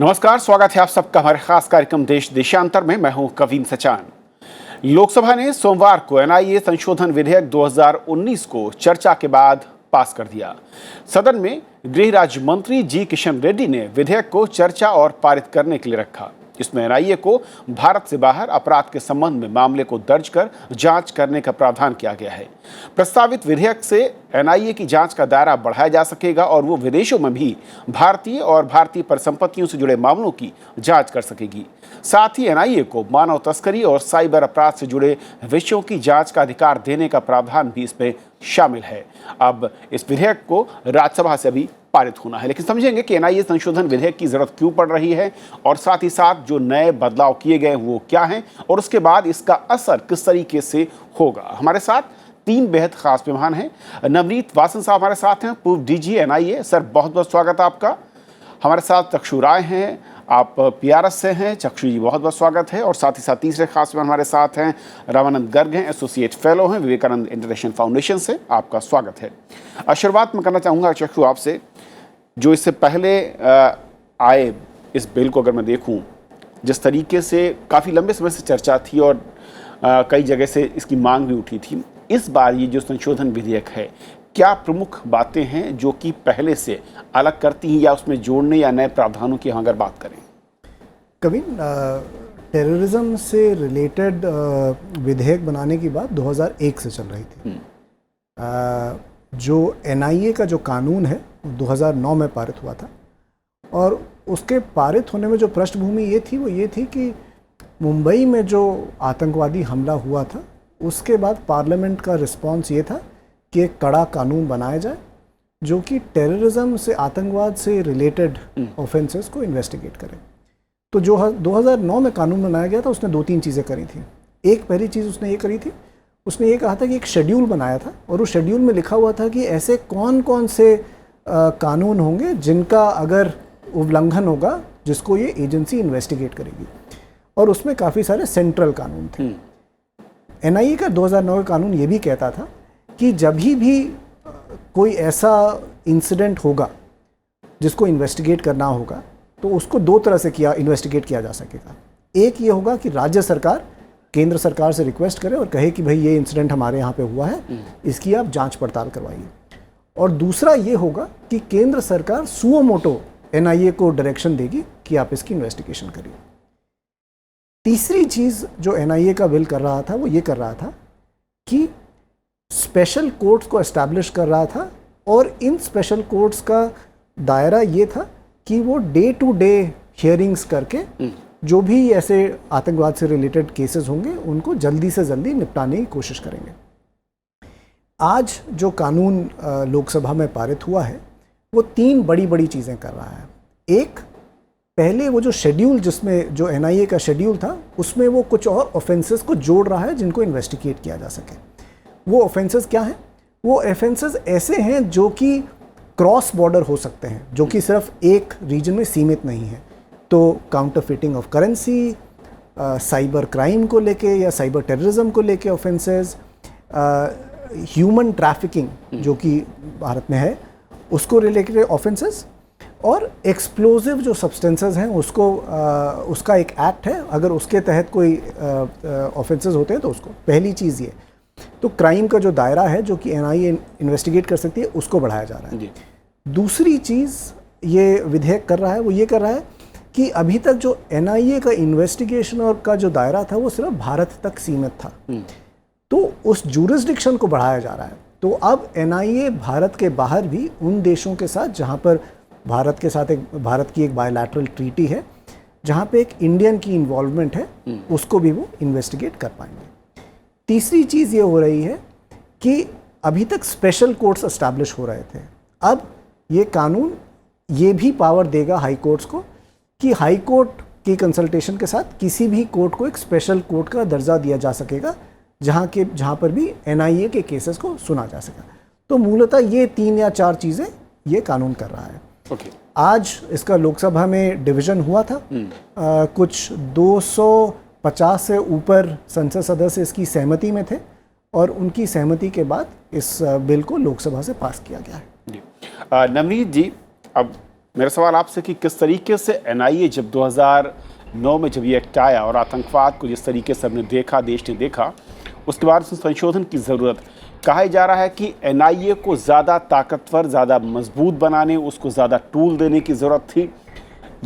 नमस्कार, स्वागत है आप सबका हमारे खास कार्यक्रम देश देशांतर में। मैं हूं कवीम सचान। लोकसभा ने सोमवार को एनआईए संशोधन विधेयक 2019 को चर्चा के बाद पास कर दिया। सदन में गृह राज्य मंत्री जी किशन रेड्डी ने विधेयक को चर्चा और पारित करने के लिए रखा। इसमें एनआईए को भारत से बाहर अपराध के संबंध में मामले को दर्ज कर जांच करने का प्रावधान किया गया है। प्रस्तावित विधेयक से एनआईए की जांच का दायरा बढ़ाया जा सकेगा और वो विदेशों में भी भारतीय और भारतीय परिसंपत्तियों से जुड़े मामलों की जांच कर सकेगी। साथ ही एनआईए को मानव तस्करी और साइबर अपराध से जुड़े विषयों की जांच का अधिकार देने का प्रावधान भी इसमें शामिल है। अब इस विधेयक को राज्यसभा से अभी पारित होना है, लेकिन समझेंगे कि एनआईए संशोधन विधेयक की जरूरत क्यों पड़ रही है और साथ ही साथ जो नए बदलाव किए गए वो क्या हैं और उसके बाद इसका असर किस तरीके से होगा। हमारे साथ तीन बेहद खास मेहमान हैं। नवनीत वासन साहब हमारे साथ हैं, पूर्व डीजी एनआईए। सर, बहुत बहुत स्वागत है आपका। हमारे साथ चक्षु राय हैं, आप पीआरएस से हैं। चक्षु जी, बहुत बहुत स्वागत है। और साथ ही साथ तीसरे खास मेहमान हमारे साथ हैं, रामानंद गर्ग हैं, एसोसिएट फेलो हैं विवेकानंद इंटरनेशनल फाउंडेशन से। आपका स्वागत है। शुरुआत में करना चाहूँगा चक्षु आपसे, जो इससे पहले आए इस बिल को अगर मैं देखूं, जिस तरीके से काफ़ी लंबे समय से चर्चा थी और कई जगह से इसकी मांग भी उठी थी, इस बार ये जो संशोधन विधेयक है, क्या प्रमुख बातें हैं जो कि पहले से अलग करती हैं या उसमें जोड़ने या नए प्रावधानों की अगर बात करें? कभी टेररिज्म से रिलेटेड विधेयक बनाने की बात 2001 से चल रही थी। जो एनआईए का जो कानून है 2009 में पारित हुआ था और उसके पारित होने में जो पृष्ठभूमि ये थी वो ये थी कि मुंबई में जो आतंकवादी हमला हुआ था उसके बाद पार्लियामेंट का रिस्पांस ये था कि एक कड़ा कानून बनाया जाए जो कि टेररिज्म से, आतंकवाद से रिलेटेड ऑफेंसेस को इन्वेस्टिगेट करे। तो जो 2009 में कानून बनाया गया था उसने दो तीन चीज़ें करी थी। एक पहली चीज़ उसने ये करी थी, उसने ये कहा था कि एक शेड्यूल बनाया था और उस शेड्यूल में लिखा हुआ था कि ऐसे कौन कौन से कानून होंगे जिनका अगर उल्लंघन होगा जिसको ये एजेंसी इन्वेस्टिगेट करेगी, और उसमें काफ़ी सारे सेंट्रल कानून थे। एनआईए का 2009 का कानून ये भी कहता था कि जब भी कोई ऐसा इंसिडेंट होगा जिसको इन्वेस्टिगेट करना होगा तो उसको दो तरह से इन्वेस्टिगेट किया जा सकेगा। एक ये होगा कि राज्य सरकार केंद्र सरकार से रिक्वेस्ट करे और कहे कि भाई ये इंसिडेंट हमारे यहाँ पे हुआ है, इसकी आप जांच पड़ताल करवाइए। और दूसरा ये होगा कि केंद्र सरकार सुओ मोटो एनआईए को डायरेक्शन देगी कि आप इसकी इन्वेस्टिगेशन करिए। तीसरी चीज़ जो एनआईए का बिल कर रहा था वो ये कर रहा था कि स्पेशल कोर्ट्स को एस्टैब्लिश कर रहा था और इन स्पेशल कोर्ट्स का दायरा ये था कि वो डे टू डे हियरिंग्स करके जो भी ऐसे आतंकवाद से रिलेटेड केसेस होंगे उनको जल्दी से जल्दी निपटाने की कोशिश करेंगे। आज जो कानून लोकसभा में पारित हुआ है वो तीन बड़ी बड़ी चीज़ें कर रहा है। एक, पहले वो जो शेड्यूल, जिसमें जो एनआईए का शेड्यूल था उसमें वो कुछ और ऑफेंसेस को जोड़ रहा है जिनको इन्वेस्टिगेट किया जा सके। वो ऑफेंसेस क्या हैं? वो ऑफेंसेस ऐसे हैं जो कि क्रॉस बॉर्डर हो सकते हैं, जो कि सिर्फ एक रीजन में सीमित नहीं है। तो counterfeiting of currency, cyber crime को लेके या साइबर टेररिज्म को लेके ऑफेंसेस, ह्यूमन ट्रैफिकिंग जो कि भारत में है उसको रिलेटेड ऑफेंसेस, और एक्सप्लोजिव जो सब्सटेंसेस हैं उसको उसका एक एक्ट है, अगर उसके तहत कोई ऑफेंसेस होते हैं तो उसको। पहली चीज़ ये, तो क्राइम का जो दायरा है जो कि एनआईए इन्वेस्टिगेट कर सकती है उसको बढ़ाया जा रहा है। दूसरी चीज़ ये विधेयक कर रहा है वो ये कर रहा है कि अभी तक जो एनआईए का इन्वेस्टिगेशन और का जो दायरा था वो सिर्फ भारत तक सीमित था, तो उस जुरिस्डिक्शन को बढ़ाया जा रहा है। तो अब एनआईए भारत के बाहर भी उन देशों के साथ जहां पर भारत के साथ भारत की एक बायलैटरल ट्रीटी है जहां पे एक इंडियन की इन्वॉल्वमेंट है, उसको भी वो इन्वेस्टिगेट कर पाएंगे। तीसरी चीज़ ये हो रही है कि अभी तक स्पेशल कोर्ट्स एस्टैब्लिश हो रहे थे, अब ये कानून ये भी पावर देगा हाई कोर्ट्स को कि हाई कोर्ट की कंसल्टेशन के साथ किसी भी कोर्ट को एक स्पेशल कोर्ट का दर्जा दिया जा सकेगा जहाँ पर भी एनआईए के केसेस को सुना जा सका। तो मूलतः ये 3 या 4 चीज़ें ये कानून कर रहा है। आज इसका लोकसभा में डिवीज़न हुआ था, कुछ 250 से ऊपर संसद सदस्य इसकी सहमति में थे और उनकी सहमति के बाद इस बिल को लोकसभा से पास किया गया है। नवनीत जी, अब मेरा सवाल आपसे कि किस तरीके से एनआईए जब 2009 में जब ये एक्ट आया और आतंकवाद को जिस तरीके से हमने देखा, देश ने देखा, उसके बाद उसमें संशोधन की ज़रूरत, कहा जा रहा है कि एनआईए को ज़्यादा ताकतवर, ज़्यादा मजबूत बनाने, उसको ज़्यादा टूल देने की ज़रूरत थी।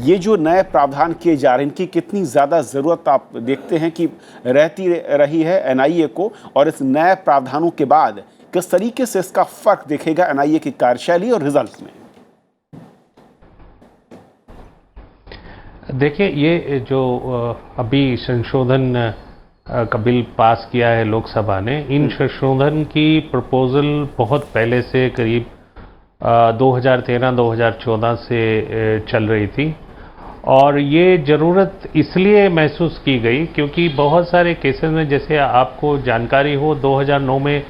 ये जो नए प्रावधान किए जा रहे हैं, इनकी कितनी ज़्यादा ज़रूरत आप देखते हैं कि रहती रही है एनआईए को, और इस नए प्रावधानों के बाद किस तरीके से इसका फ़र्क दिखेगा एनआईए की कार्यशैली और रिजल्ट में? देखिए, ये जो अभी संशोधन का बिल पास किया है लोकसभा ने, इन संशोधन की प्रपोजल बहुत पहले से करीब 2013-2014 से चल रही थी, और ये ज़रूरत इसलिए महसूस की गई क्योंकि बहुत सारे केसेस में, जैसे आपको जानकारी हो, 2009 में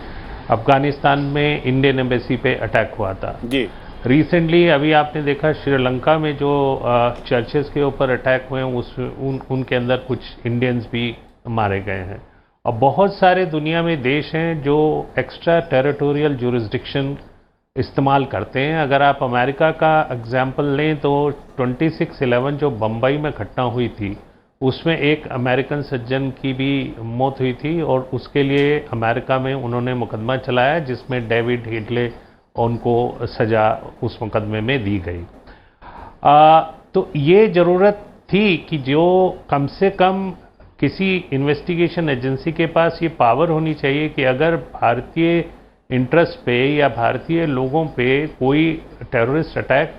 अफगानिस्तान में इंडियन एम्बेसी पे अटैक हुआ था जी। रिसेंटली अभी आपने देखा श्रीलंका में जो चर्चेस के ऊपर अटैक हुए हैं, उनके अंदर कुछ इंडियन्स भी मारे गए हैं। और बहुत सारे दुनिया में देश हैं जो एक्स्ट्रा टेरिटोरियल जुरिस्डिक्शन इस्तेमाल करते हैं। अगर आप अमेरिका का एग्जाम्पल लें तो 26/11 जो बम्बई में घटना हुई थी, उसमें एक अमेरिकन सज्जन की भी मौत हुई थी, और उसके लिए अमेरिका में उन्होंने मुकदमा चलाया जिसमें डेविड हेडले उनको सज़ा उस मुकदमे में दी गई। तो ये ज़रूरत थी कि जो कम से कम किसी इन्वेस्टिगेशन एजेंसी के पास ये पावर होनी चाहिए कि अगर भारतीय इंटरेस्ट पे या भारतीय लोगों पे कोई टेररिस्ट अटैक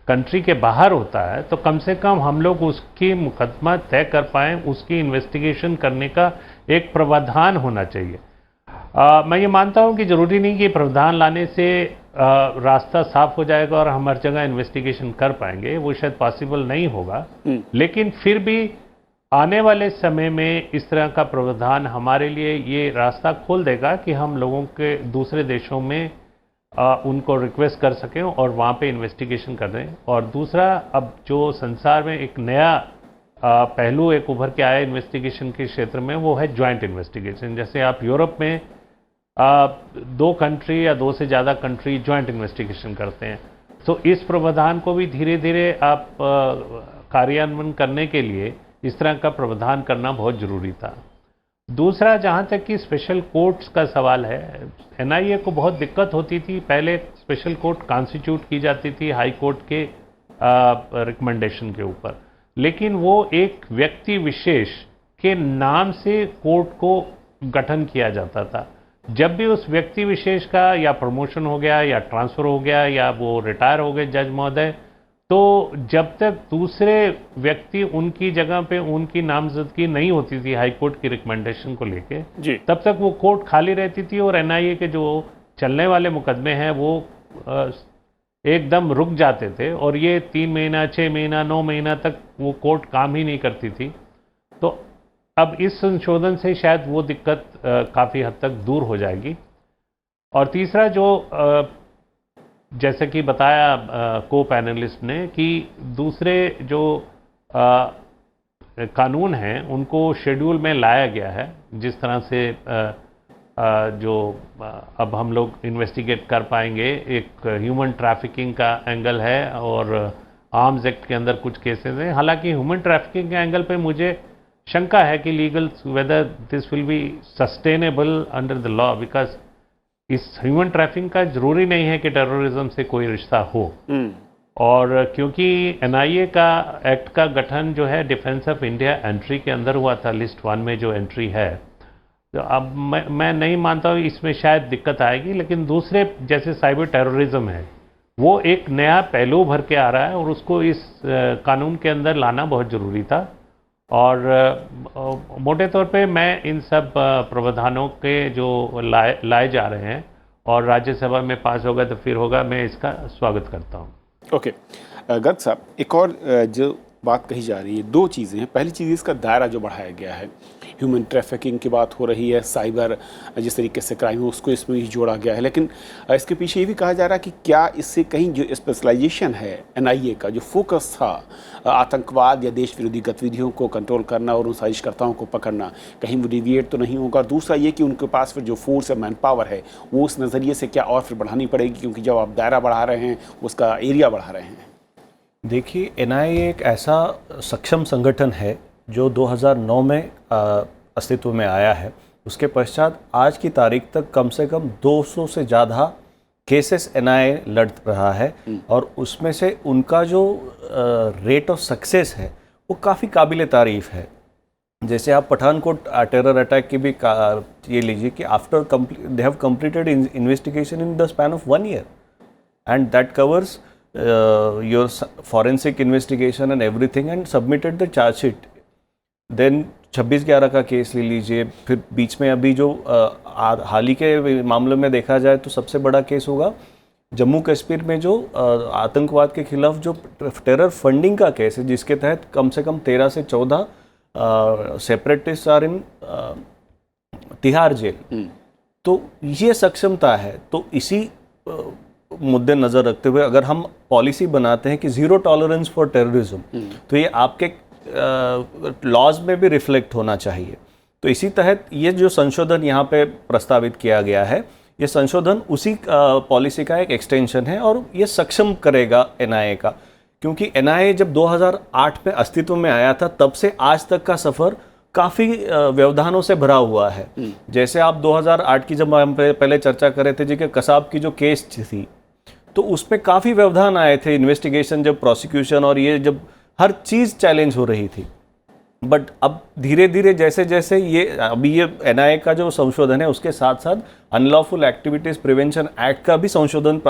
कंट्री के बाहर होता है, तो कम से कम हम लोग उसकी मुकदमा तय कर पाएँ, उसकी इन्वेस्टिगेशन करने का एक प्रावधान होना चाहिए। मैं ये मानता हूँ कि ज़रूरी नहीं कि प्रावधान लाने से रास्ता साफ हो जाएगा और हम हर जगह इन्वेस्टिगेशन कर पाएंगे, वो शायद पॉसिबल नहीं होगा, लेकिन फिर भी आने वाले समय में इस तरह का प्रावधान हमारे लिए ये रास्ता खोल देगा कि हम लोगों के दूसरे देशों में उनको रिक्वेस्ट कर सकें और वहाँ पे इन्वेस्टिगेशन कर दें। और दूसरा, अब जो संसार में एक नया पहलू एक उभर के आया इन्वेस्टिगेशन के क्षेत्र में, वो है ज्वाइंट इन्वेस्टिगेशन। जैसे आप यूरोप में 2 कंट्री या 2 से ज़्यादा कंट्री ज्वाइंट इन्वेस्टिगेशन करते हैं, तो इस प्रावधान को भी धीरे धीरे आप कार्यान्वयन करने के लिए इस तरह का प्रावधान करना बहुत ज़रूरी था। दूसरा, जहाँ तक कि स्पेशल कोर्ट्स का सवाल है, एनआईए को बहुत दिक्कत होती थी। पहले स्पेशल कोर्ट कॉन्स्टिट्यूट की जाती थी हाई कोर्ट के रिकमेंडेशन के ऊपर, लेकिन वो एक व्यक्ति विशेष के नाम से कोर्ट को गठन किया जाता था। जब भी उस व्यक्ति विशेष का या प्रमोशन हो गया या ट्रांसफ़र हो गया या वो रिटायर हो गए जज महोदय, तो जब तक दूसरे व्यक्ति उनकी जगह पे उनकी नामजदगी नहीं होती थी हाई कोर्ट की रिकमेंडेशन को लेके, तब तक वो कोर्ट खाली रहती थी और एनआईए के जो चलने वाले मुकदमे हैं वो एकदम रुक जाते थे, और ये 3 महीना, 6 महीना, 9 महीना तक वो कोर्ट काम ही नहीं करती थी। तो अब इस संशोधन से शायद वो दिक्कत काफ़ी हद तक दूर हो जाएगी। और तीसरा, जो जैसे कि बताया को पैनलिस्ट ने कि दूसरे जो कानून हैं उनको शेड्यूल में लाया गया है, जिस तरह से जो अब हम लोग इन्वेस्टिगेट कर पाएंगे। एक ह्यूमन ट्रैफिकिंग का एंगल है और आर्म्स एक्ट के अंदर कुछ केसेस हैं। हालांकि ह्यूमन ट्रैफिकिंग के एंगल पे मुझे शंका है कि legal whether this will be sustainable under the law, because इस ह्यूमन ट्रैफिकिंग का जरूरी नहीं है कि टेररिज्म से कोई रिश्ता हो। और क्योंकि एनआईए का एक्ट का गठन जो है डिफेंस ऑफ इंडिया एंट्री के अंदर हुआ था, लिस्ट 1 में जो एंट्री है, तो अब मैं नहीं मानता हूँ इसमें शायद दिक्कत आएगी। लेकिन दूसरे जैसे साइबर टेररिज्म है, वो एक नया पहलू भर के आ रहा है और उसको इस कानून के अंदर लाना बहुत ज़रूरी था। और मोटे तौर पे मैं इन सब प्रावधानों के जो लाए जा रहे हैं और राज्यसभा में पास होगा तो फिर होगा, मैं इसका स्वागत करता हूँ। ओके, गर्ग साहब, एक और जो बात कही जा रही है, 2 चीज़ें हैं। पहली चीज़, इसका दायरा जो बढ़ाया गया है, ह्यूमन ट्रैफिकिंग की बात हो रही है, साइबर जिस तरीके से क्राइम है उसको इसमें भी जोड़ा गया है, लेकिन इसके पीछे ये भी कहा जा रहा है कि क्या इससे कहीं जो स्पेशलाइजेशन है एनआईए का, जो फोकस था आतंकवाद या देश विरोधी गतिविधियों को कंट्रोल करना और उन साजिशकर्ताओं को पकड़ना, कहीं वो डिविएट तो नहीं होगा। और दूसरा ये कि उनके पास फिर जो फोर्स है, मैन पावर है, वो उस नज़रिए से क्या और फिर बढ़ानी पड़ेगी, क्योंकि जब आप दायरा बढ़ा रहे हैं उसका एरिया बढ़ा रहे हैं। देखिए, एनआईए एक ऐसा सक्षम संगठन है जो 2009 में अस्तित्व में आया है। उसके पश्चात आज की तारीख तक कम से कम 200 से ज़्यादा केसेस एनआईए लड़ रहा है और उसमें से उनका जो रेट ऑफ सक्सेस है वो काफ़ी काबिल तारीफ़ है। जैसे आप पठानकोट टेरर अटैक की भी ये लीजिए कि after they have completed investigation in the span of 1 year and that covers your forensic investigation and everything and submitted the chargesheet. Then 26/11 का केस ले लीजिए, फिर बीच में अभी जो हाल ही के मामले में देखा जाए तो सबसे बड़ा केस होगा जम्मू कश्मीर में जो आतंकवाद के खिलाफ जो टेरर फंडिंग का केस है, जिसके तहत कम से कम 13 से 14 separatist are in Tihar jail. तो ये सक्षमता है। तो इसी मुद्दे नज़र रखते हुए अगर हम पॉलिसी बनाते हैं कि ज़ीरो टॉलरेंस फॉर टेररिज्म, तो ये आपके लॉज में भी रिफ्लेक्ट होना चाहिए। तो इसी तहत ये जो संशोधन यहाँ पे प्रस्तावित किया गया है, ये संशोधन उसी पॉलिसी का एक एक्सटेंशन है और ये सक्षम करेगा एनआईए का, क्योंकि एनआईए जब 2008 में अस्तित्व में आया था तब से आज तक का सफ़र काफ़ी व्यवधानों से भरा हुआ है। जैसे आप 2008 की जब हम पहले चर्चा कर रहे थे जी कि कसाब की जो केस थी, तो उसमें काफ़ी व्यवधान आए थे, इन्वेस्टिगेशन जब प्रोसिक्यूशन और ये जब हर चीज़ चैलेंज हो रही थी। बट अब धीरे धीरे जैसे जैसे ये अभी ये एनआईए का जो संशोधन है उसके साथ साथ अनलॉफुल एक्टिविटीज़ प्रिवेंशन एक्ट का भी संशोधन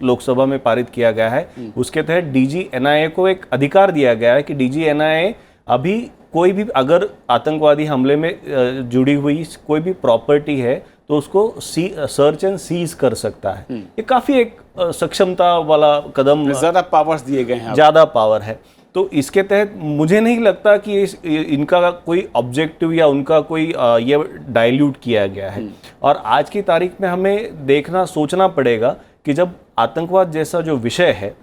लोकसभा में पारित किया गया है। उसके तहत डीजी एनआईए को एक अधिकार दिया गया है कि डीजी एनआईए अभी कोई भी अगर आतंकवादी हमले में जुड़ी हुई कोई भी प्रॉपर्टी है तो उसको सर्च एंड सीज कर सकता है। ये काफ़ी एक सक्षमता वाला कदम, ज़्यादा पावर्स दिए गए हैं, ज़्यादा पावर है। तो इसके तहत मुझे नहीं लगता कि इनका कोई ऑब्जेक्टिव या उनका कोई ये डाइल्यूट किया गया है। और आज की तारीख में हमें देखना सोचना पड़ेगा कि जब आतंकवाद जैसा जो विषय है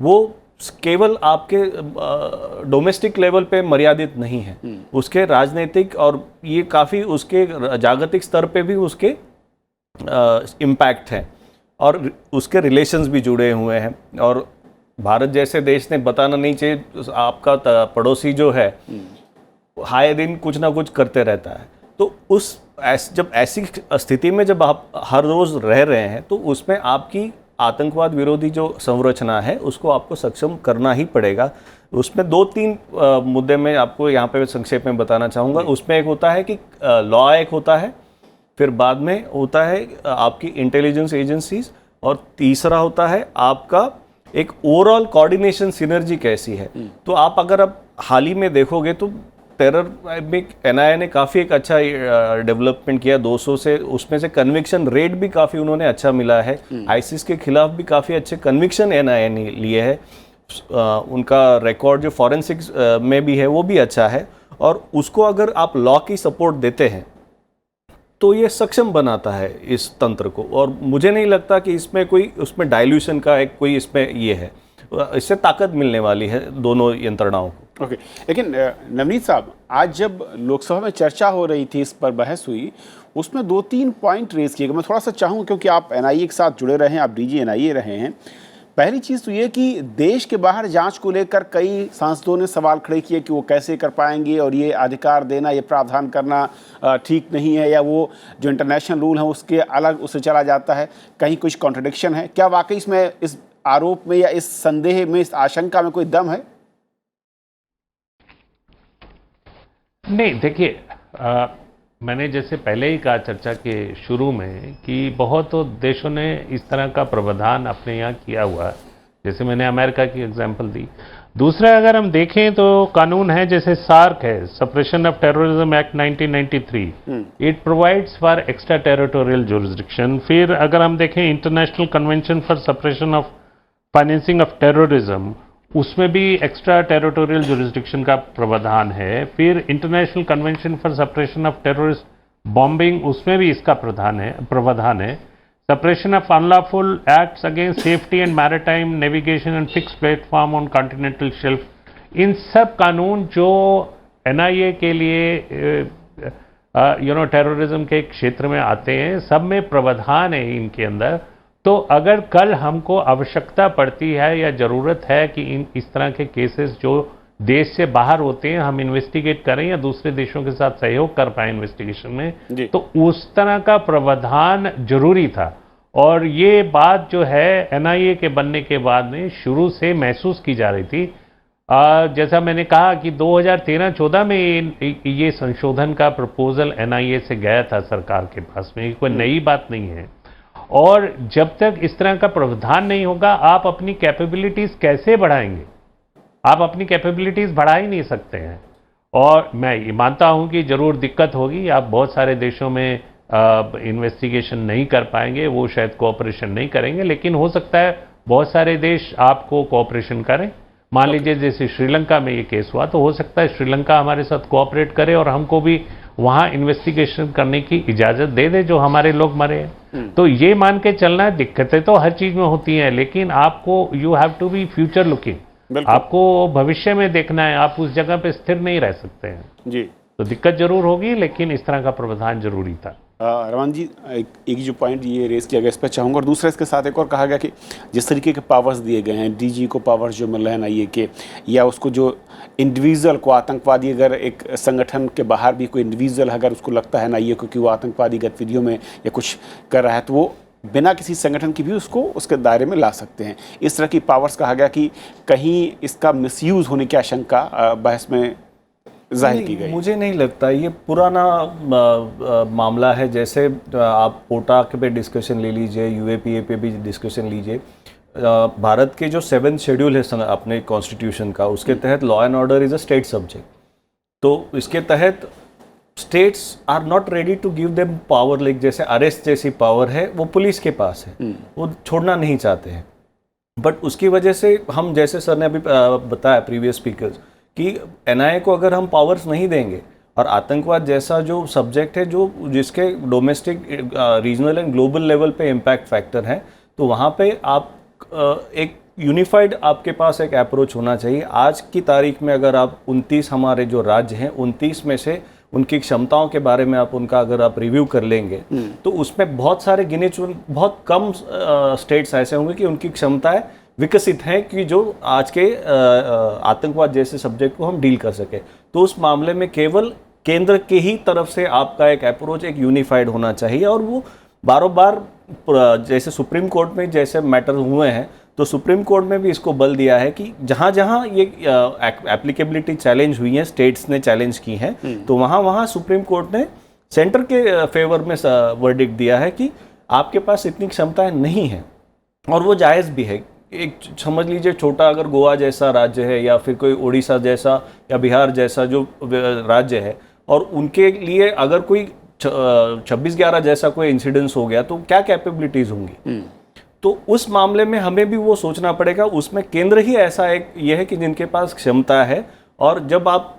वो केवल आपके डोमेस्टिक लेवल पे मर्यादित नहीं है, उसके राजनीतिक और ये काफ़ी उसके जागतिक स्तर पे भी उसके इम्पैक्ट हैं और उसके रिलेशंस भी जुड़े हुए हैं। और भारत जैसे देश ने बताना नहीं चाहिए, आपका पड़ोसी जो है हाय दिन कुछ ना कुछ करते रहता है। तो जब ऐसी स्थिति में जब आप हर रोज़ रह रहे हैं तो उसमें आपकी आतंकवाद विरोधी जो संरचना है उसको आपको सक्षम करना ही पड़ेगा। उसमें 2-3 मुद्दे मैं आपको यहाँ पे संक्षेप में बताना चाहूँगा। उसमें एक होता है कि लॉ एक होता है, फिर बाद में होता है आपकी इंटेलिजेंस एजेंसीज, और तीसरा होता है आपका एक ओवरऑल कोऑर्डिनेशन सिनर्जी कैसी है। तो आप अगर अब हाल ही में देखोगे तो टेरर में एनआईए ने काफ़ी एक अच्छा डेवलपमेंट किया 200 से, उसमें से कन्विक्शन रेट भी काफ़ी उन्होंने अच्छा मिला है। आईसिस के खिलाफ भी काफ़ी अच्छे कन्विक्शन एनआईए ने लिए है। उनका रिकॉर्ड जो फॉरेंसिक्स में भी है वो भी अच्छा है, और उसको अगर आप लॉ की सपोर्ट देते हैं तो ये सक्षम बनाता है इस तंत्र को। और मुझे नहीं लगता कि इसमें कोई उसमें डाइल्यूशन का एक कोई इसमें ये है, इससे ताकत मिलने वाली है दोनों यंत्रणाओं को। ओके, लेकिन नवनीत साहब, आज जब लोकसभा में चर्चा हो रही थी, इस पर बहस हुई, उसमें 2-3 पॉइंट रेज किए गए। मैं थोड़ा सा चाहूँ, क्योंकि आप एनआईए के साथ जुड़े रहे हैं, आप डीजी एनआईए रहे हैं। पहली चीज़ तो ये कि देश के बाहर जांच को लेकर कई सांसदों ने सवाल खड़े किए कि वो कैसे कर पाएंगे, और ये अधिकार देना, ये प्रावधान करना ठीक नहीं है, या वो जो इंटरनेशनल रूल है उसके अलग उससे चला जाता है, कहीं कुछ कॉन्ट्रडिक्शन है। क्या वाकई इसमें, इस आरोप में या इस संदेह में, इस आशंका में कोई दम है? नहीं, देखिए, मैंने जैसे पहले ही कहा चर्चा के शुरू में कि बहुत देशों ने इस तरह का प्रावधान अपने यहाँ किया हुआ है, जैसे मैंने अमेरिका की एग्जांपल दी। दूसरा, अगर हम देखें तो कानून है जैसे सार्क है, suppression of terrorism act 1993, it provides for extra territorial jurisdiction. फिर अगर हम देखें international convention for suppression of financing of terrorism, उसमें भी एक्स्ट्रा टेरिटोरियल जुरिस्डिक्शन का प्रावधान है। फिर international convention for suppression of terrorist bombing, उसमें भी इसका प्रावधान है। Suppression of unlawful acts against safety and maritime navigation and fix platform on continental shelf, इन सब कानून जो एनआईए के लिए टेररिज्म के क्षेत्र में आते हैं, सब में प्रावधान है इनके अंदर तो अगर कल हमको आवश्यकता पड़ती है या ज़रूरत है कि इस तरह के केसेस जो देश से बाहर होते हैं हम इन्वेस्टिगेट करें या दूसरे देशों के साथ सहयोग कर पाए इन्वेस्टिगेशन में, तो उस तरह का प्रावधान जरूरी था। और ये बात जो है एनआईए के बनने के बाद में शुरू से महसूस की जा रही थी। जैसा मैंने कहा कि 2013-14 में ये संशोधन का प्रपोजल एनआईए से गया था सरकार के पास में, कोई नई बात नहीं है। और जब तक इस तरह का प्रावधान नहीं होगा आप अपनी कैपेबिलिटीज कैसे बढ़ाएंगे? आप अपनी कैपेबिलिटीज बढ़ा ही नहीं सकते हैं। और मैं ये मानता हूं कि जरूर दिक्कत होगी, आप बहुत सारे देशों में इन्वेस्टिगेशन नहीं कर पाएंगे, वो शायद कोऑपरेशन नहीं करेंगे, लेकिन हो सकता है बहुत सारे देश आपको कोऑपरेशन करें। मान लीजिए जैसे श्रीलंका में ये केस हुआ, तो हो सकता है श्रीलंका हमारे साथ कोऑपरेट करे और हमको भी वहां इन्वेस्टिगेशन करने की इजाजत दे दे जो हमारे लोग मरे हैं। तो ये मान के चलना, दिक्कतें तो हर चीज में होती हैं, लेकिन आपको you have to be future looking, आपको भविष्य में देखना है, आप उस जगह पे स्थिर नहीं रह सकते हैं जी। तो दिक्कत जरूर होगी, लेकिन इस तरह का प्रावधान जरूरी था। रमन जी, एक जो पॉइंट ये रेस किया गया इस पर चाहूँगा, और दूसरा इसके साथ एक और कहा गया कि जिस तरीके के पावर्स दिए गए हैं, डीजी को पावर्स जो मिल रहे हैं एनआईए के, या उसको जो इंडिविजुअल को आतंकवादी, अगर एक संगठन के बाहर भी कोई इंडिविजुअल अगर उसको लगता है एनआईए को कि वो आतंकवादी गतिविधियों में या कुछ कर रहा है, तो वो बिना किसी संगठन की भी उसको उसके दायरे में ला सकते हैं। इस तरह की पावर्स कहा गया कि कहीं इसका मिसयूज़ होने की आशंका बहस में जाहिर की गई। मुझे नहीं लगता, ये पुराना मामला है। जैसे आप पोटा के पे डिस्कशन ले लीजिए, यूएपीए पे भी डिस्कशन लीजिए। भारत के जो 7th शेड्यूल है अपने कॉन्स्टिट्यूशन का, उसके तहत law and order is a state subject. तो इसके तहत states are not ready to give them power, like जैसे अरेस्ट जैसी पावर है वो पुलिस के पास है, वो छोड़ना नहीं चाहते हैं। बट उसकी वजह से हम, जैसे सर ने अभी बताया प्रीवियस स्पीकर्स, कि एनआईए को अगर हम पावर्स नहीं देंगे और आतंकवाद जैसा जो सब्जेक्ट है जो जिसके domestic, regional and global level पे इम्पैक्ट फैक्टर है, तो वहाँ पे आप एक यूनिफाइड आपके पास एक अप्रोच होना चाहिए। आज की तारीख में अगर आप 29 हमारे जो राज्य हैं, 29 में से उनकी क्षमताओं के बारे में आप उनका अगर आप रिव्यू कर लेंगे तो उसमें बहुत सारे गिने चुने, बहुत कम स्टेट्स ऐसे होंगे कि उनकी क्षमताएं विकसित हैं कि जो आज के आतंकवाद जैसे सब्जेक्ट को हम डील कर सके। तो उस मामले में केवल केंद्र के ही तरफ से आपका एक अप्रोच एक यूनिफाइड होना चाहिए। और वो बारों बार, जैसे सुप्रीम कोर्ट में जैसे मैटर हुए हैं, तो सुप्रीम कोर्ट में भी इसको बल दिया है कि जहाँ जहाँ ये एप्लीकेबिलिटी चैलेंज हुई है, स्टेट्स ने चैलेंज की हैं, तो वहाँ वहाँ सुप्रीम कोर्ट ने सेंटर के फेवर में वर्डिक्ट दिया है कि आपके पास इतनी क्षमताएं नहीं हैं। और वो जायज़ भी है। एक समझ लीजिए छोटा अगर गोवा जैसा राज्य है या फिर कोई उड़ीसा जैसा या बिहार जैसा जो राज्य है, और उनके लिए अगर कोई 26/11 जैसा कोई इंसिडेंस हो गया तो क्या कैपेबिलिटीज़ होंगी। तो उस मामले में हमें भी वो सोचना पड़ेगा। उसमें केंद्र ही ऐसा एक ये है कि जिनके पास क्षमता है। और जब आप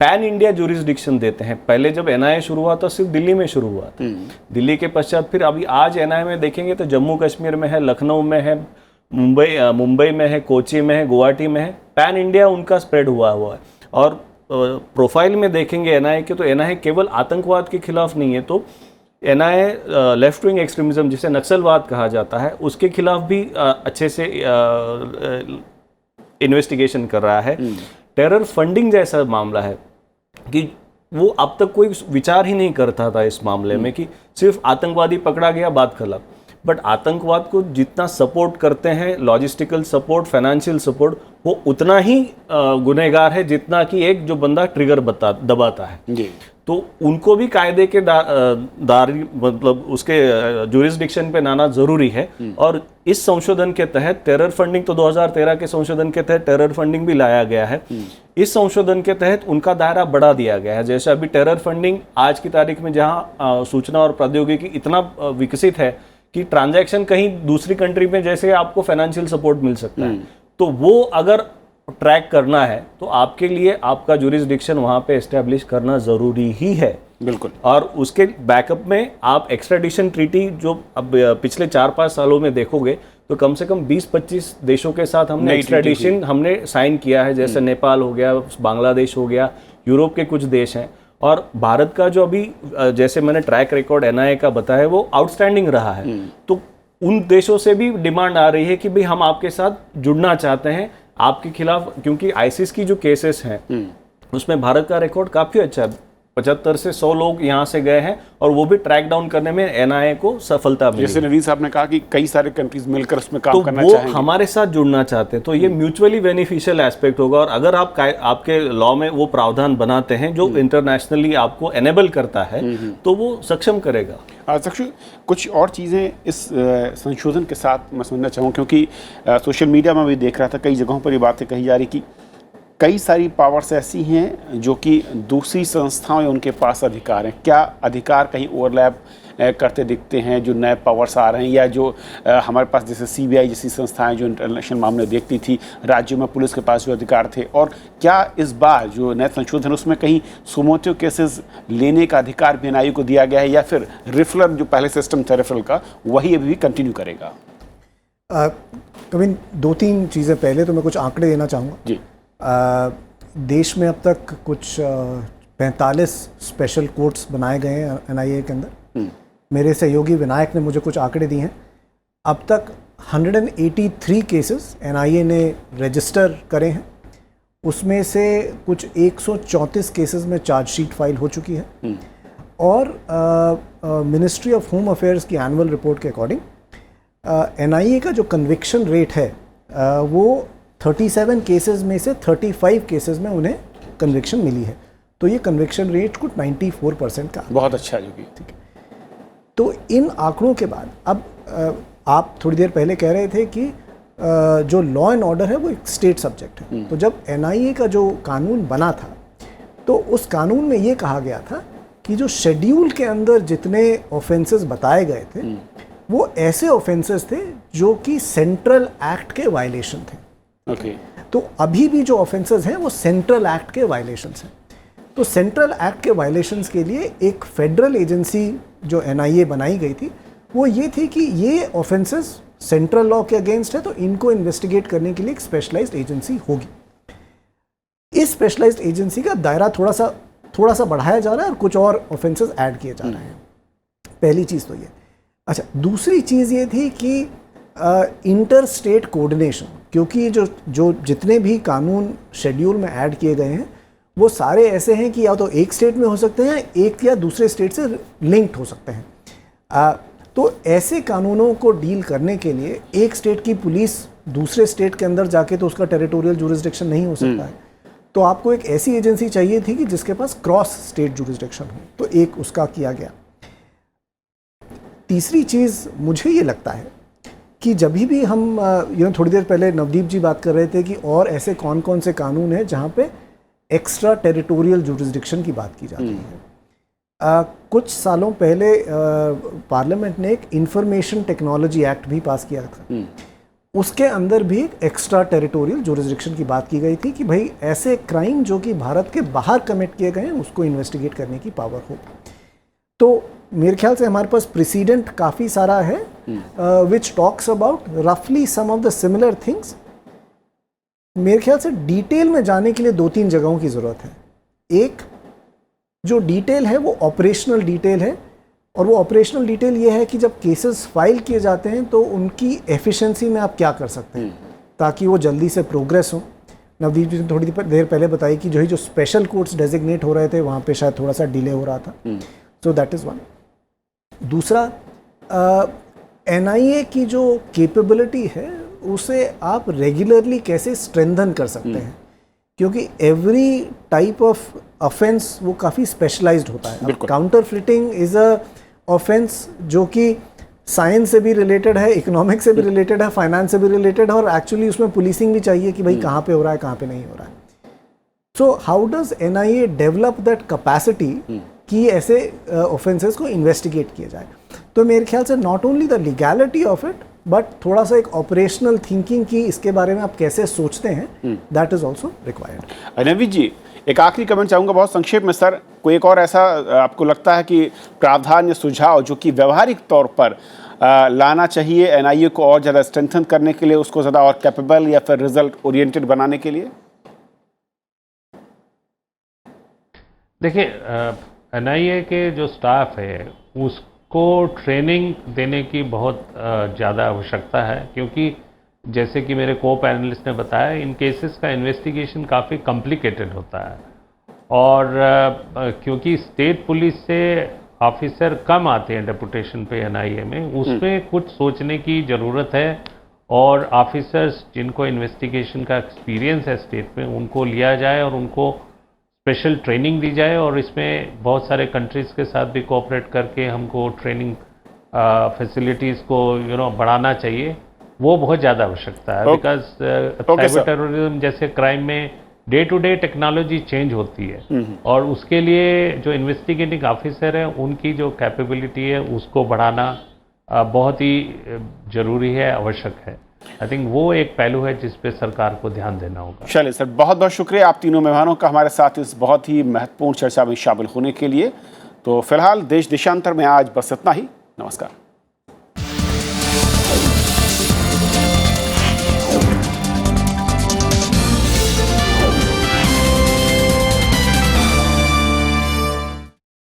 पैन इंडिया जुरिस्डिक्शन देते हैं, पहले जब एनआईए शुरू हुआ था सिर्फ दिल्ली में शुरू हुआ था, दिल्ली के पश्चात फिर अभी आज एनआईए में देखेंगे तो जम्मू कश्मीर में है, लखनऊ में है, मुंबई में है, कोची में है, गुवाहाटी में है। पैन इंडिया उनका स्प्रेड हुआ है। और प्रोफाइल में देखेंगे एनआईए के, तो एनआईए केवल आतंकवाद के खिलाफ नहीं है, तो एनआईए लेफ्ट विंग एक्सट्रीमिज्म जिसे नक्सलवाद कहा जाता है उसके खिलाफ भी अच्छे से इन्वेस्टिगेशन कर रहा है। टेरर फंडिंग जैसा मामला है कि वो अब तक कोई विचार ही नहीं करता था इस मामले में कि सिर्फ आतंकवादी पकड़ा गया, बात खत्म। बट आतंकवाद को जितना सपोर्ट करते हैं, लॉजिस्टिकल सपोर्ट, फाइनेंशियल सपोर्ट, वो उतना ही गुनहगार है जितना कि एक जो बंदा ट्रिगर दबाता है जी। तो उनको भी कायदे के दारी मतलब उसके जुरिस्डिक्शन पे लाना जरूरी है। और इस संशोधन के तहत टेरर फंडिंग, तो 2013 के संशोधन के तहत टेरर फंडिंग भी लाया गया है। इस संशोधन के तहत उनका दायरा बढ़ा दिया गया है। जैसे अभी टेरर फंडिंग आज की तारीख में जहां सूचना और प्रौद्योगिकी इतना विकसित है कि ट्रांजैक्शन कहीं दूसरी कंट्री में जैसे आपको फाइनेंशियल सपोर्ट मिल सकता है, तो वो अगर ट्रैक करना है तो आपके लिए आपका जुरिस्डिक्शन वहां पे एस्टेब्लिश करना जरूरी ही है। बिल्कुल। और उसके बैकअप में आप एक्स्ट्राडिशन ट्रीटी जो अब पिछले 4-5 सालों में देखोगे तो कम से कम 20-25 देशों के साथ हमने एक्स्ट्राडिशन हमने साइन किया है। जैसे नेपाल हो गया, बांग्लादेश हो गया, यूरोप के कुछ देश हैं। और भारत का जो अभी जैसे मैंने ट्रैक रिकॉर्ड एनआईए का बताया वो आउटस्टैंडिंग रहा है। तो उन देशों से भी डिमांड आ रही है कि भाई हम आपके साथ जुड़ना चाहते हैं आपके खिलाफ, क्योंकि आईसिस की जो केसेस हैं उसमें भारत का रिकॉर्ड काफ़ी अच्छा है। 75 से 100 लोग यहाँ से गए हैं और वो भी ट्रैक डाउन करने में एनआईए को सफलता मिली। जैसे नवीद साहब ने कहा कि कई सारे कंट्रीज मिलकर उसमें काम तो करना वो चाहेंगे। हमारे साथ जुड़ना चाहते हैं, तो ये म्यूचुअली बेनिफिशियल एस्पेक्ट होगा। और अगर आप आपके लॉ में वो प्रावधान बनाते हैं जो इंटरनेशनली आपको एनेबल करता है तो वो सक्षम करेगा। चक्षु, कुछ और चीज़ें इस संशोधन के साथ मैं समझना चाहूँ, क्योंकि सोशल मीडिया में भी देख रहा था कई जगहों पर ये बातें कही जा रही कि कई सारी पावर्स ऐसी हैं जो कि दूसरी संस्थाओं या उनके पास अधिकार हैं। क्या अधिकार कहीं ओवरलैप करते दिखते हैं जो नए पावर्स आ रहे हैं, या जो हमारे पास जैसे सीबीआई जैसी संस्थाएं जो इंटरनेशनल मामले देखती थी, राज्यों में पुलिस के पास जो अधिकार थे, और क्या इस बार जो नए संशोधन उसमें कहीं सुमोटिव केसेस लेने का अधिकार भी एनआईए को दिया गया है, या फिर रिफरल जो पहले सिस्टम था रिफरल का वही अभी भी कंटिन्यू करेगा? कभी 2-3 चीज़ें, पहले तो मैं कुछ आंकड़े देना चाहूँगा जी। देश में अब तक कुछ 45 स्पेशल कोर्ट्स बनाए गए हैं एनआईए के अंदर। मेरे सहयोगी विनायक ने मुझे कुछ आंकड़े दिए हैं। अब तक 183 केसेस एनआईए ने रजिस्टर करे हैं, उसमें से कुछ 134 केसेस में चार्जशीट फाइल हो चुकी है। और मिनिस्ट्री ऑफ होम अफेयर्स की एनुअल रिपोर्ट के अकॉर्डिंग एनआईए का जो कन्विक्शन रेट है वो 37 केसेस में से 35 केसेस में उन्हें कन्विक्शन मिली है। तो ये कन्विक्शन रेट कुछ 94% का बहुत अच्छा है जो कि ठीक है। तो इन आंकड़ों के बाद अब आप थोड़ी देर पहले कह रहे थे कि जो लॉ एंड ऑर्डर है वो एक स्टेट सब्जेक्ट है। तो जब एनआईए का जो कानून बना था तो उस कानून में ये कहा गया था कि जो शेड्यूल के अंदर जितने ऑफेंसेस बताए गए थे वो ऐसे ऑफेंसेस थे जो कि सेंट्रल एक्ट के वायलेशन थे। तो अभी भी जो ऑफेंसेस हैं वो सेंट्रल एक्ट के वायलेशंस हैं। तो सेंट्रल एक्ट के वायलेशंस के लिए एक फेडरल एजेंसी जो एनआईए बनाई गई थी वो ये थी कि ये ऑफेंसेस सेंट्रल लॉ के अगेंस्ट है, तो इनको इन्वेस्टिगेट करने के लिए एक स्पेशलाइज्ड एजेंसी होगी। इस स्पेशलाइज्ड एजेंसी का दायरा थोड़ा सा बढ़ाया जा रहा है और कुछ और ऑफेंसेस ऐड किए जा रहे हैं। पहली चीज़ तो ये। अच्छा, दूसरी चीज़ ये थी कि इंटर स्टेट कोऑर्डिनेशन, क्योंकि जो जितने भी कानून शेड्यूल में ऐड किए गए हैं वो सारे ऐसे हैं कि या तो एक स्टेट में हो सकते हैं, एक या दूसरे स्टेट से लिंक्ड हो सकते हैं। तो ऐसे कानूनों को डील करने के लिए एक स्टेट की पुलिस दूसरे स्टेट के अंदर जाके तो उसका टेरिटोरियल जुरिसडिक्शन नहीं हो सकता है। तो आपको एक ऐसी एजेंसी चाहिए थी कि जिसके पास क्रॉस स्टेट जुरिसडिक्शन हो, तो एक उसका किया गया। तीसरी चीज़ मुझे ये लगता है कि जब भी हम थोड़ी देर पहले नवदीप जी बात कर रहे थे कि और ऐसे कौन कौन से कानून हैं जहाँ पे एक्स्ट्रा टेरिटोरियल जुरिसडिक्शन की बात की जाती है। कुछ सालों पहले पार्लियामेंट ने एक इंफॉर्मेशन टेक्नोलॉजी एक्ट भी पास किया था। उसके अंदर भी एक एक्स्ट्रा टेरिटोरियल जुरिसडिक्शन की बात की गई थी कि भाई ऐसे क्राइम जो कि भारत के बाहर कमिट किए गए हैं उसको इन्वेस्टिगेट करने की पावर हो। तो मेरे ख्याल से हमारे पास प्रेसिडेंट काफ़ी सारा है विच टॉक्स अबाउट रफली सम ऑफ द सिमिलर थिंग्स। मेरे ख्याल से डिटेल में जाने के लिए 2-3 जगहों की ज़रूरत है। एक जो डिटेल है वो ऑपरेशनल डिटेल है, और वो ऑपरेशनल डिटेल ये है कि जब केसेस फाइल किए जाते हैं तो उनकी एफिशिएंसी में आप क्या कर सकते हैं ताकि वो जल्दी से प्रोग्रेस हो। नवदीप जी ने थोड़ी देर पहले बताई कि जो स्पेशल कोर्ट्स डेजिग्नेट हो रहे थे वहाँ पे शायद थोड़ा सा डिले हो रहा था। So that is one. दूसरा, एनआईए की जो कैपेबिलिटी है उसे आप रेगुलरली कैसे स्ट्रेंथन कर सकते हैं, क्योंकि एवरी टाइप ऑफ ऑफेंस वो काफ़ी स्पेशलाइज्ड होता है। Counter flitting is a offence जो कि साइंस से भी रिलेटेड है, इकोनॉमिक्स से भी रिलेटेड है, फाइनेंस से भी रिलेटेड है, और एक्चुअली उसमें पुलिसिंग भी चाहिए कि भाई कहाँ पे हो रहा है कहाँ पे नहीं हो रहा है। So how does NIA develop that capacity कि ऐसे ऑफेंसेस को इन्वेस्टिगेट किया जाए। तो मेरे ख्याल से not only the legality of it but थोड़ा सा एक ऑपरेशनल थिंकिंग की इसके बारे में आप कैसे सोचते हैं, that is also required. Naveed ji, एक आखिरी कमेंट चाहूँगा बहुत संक्षेप में सर। कोई एक और ऐसा आपको लगता है कि प्रावधान या सुझाव जो कि व्यवहारिक तौर पर लाना चाहिए एनआईए को और ज़्यादा स्ट्रेंथन करने के लिए, उसको ज़्यादा और कैपेबल या फिर रिजल्ट ओरिएंटेड बनाने के लिए? देखिए, एनआईए के जो स्टाफ है को ट्रेनिंग देने की बहुत ज़्यादा आवश्यकता है, क्योंकि जैसे कि मेरे को पैनलिस्ट ने बताया, इन केसेस का इन्वेस्टिगेशन काफ़ी कॉम्प्लिकेटेड होता है और क्योंकि स्टेट पुलिस से ऑफिसर कम आते हैं डेपुटेशन पे एनआईए में, उसमें कुछ सोचने की ज़रूरत है और ऑफिसर्स जिनको इन्वेस्टिगेशन का एक्सपीरियंस है स्टेट में, उनको लिया जाए और उनको स्पेशल ट्रेनिंग दी जाए और इसमें बहुत सारे कंट्रीज़ के साथ भी कोऑपरेट करके हमको ट्रेनिंग फैसिलिटीज़ को बढ़ाना चाहिए। वो बहुत ज़्यादा आवश्यकता है, बिकॉज साइबर टेररिज्म जैसे क्राइम में day to day technology change होती है और उसके लिए जो इन्वेस्टिगेटिंग ऑफिसर है उनकी जो कैपेबिलिटी है उसको बढ़ाना बहुत ही ज़रूरी है, आवश्यक है। आई थिंक वो एक पहलू है जिस पे सरकार को ध्यान देना होगा। चलिए सर, बहुत बहुत शुक्रिया आप तीनों मेहमानों का हमारे साथ इस बहुत ही महत्वपूर्ण चर्चा में शामिल होने के लिए। तो फिलहाल देश देशांतर में आज बस इतना ही। नमस्कार।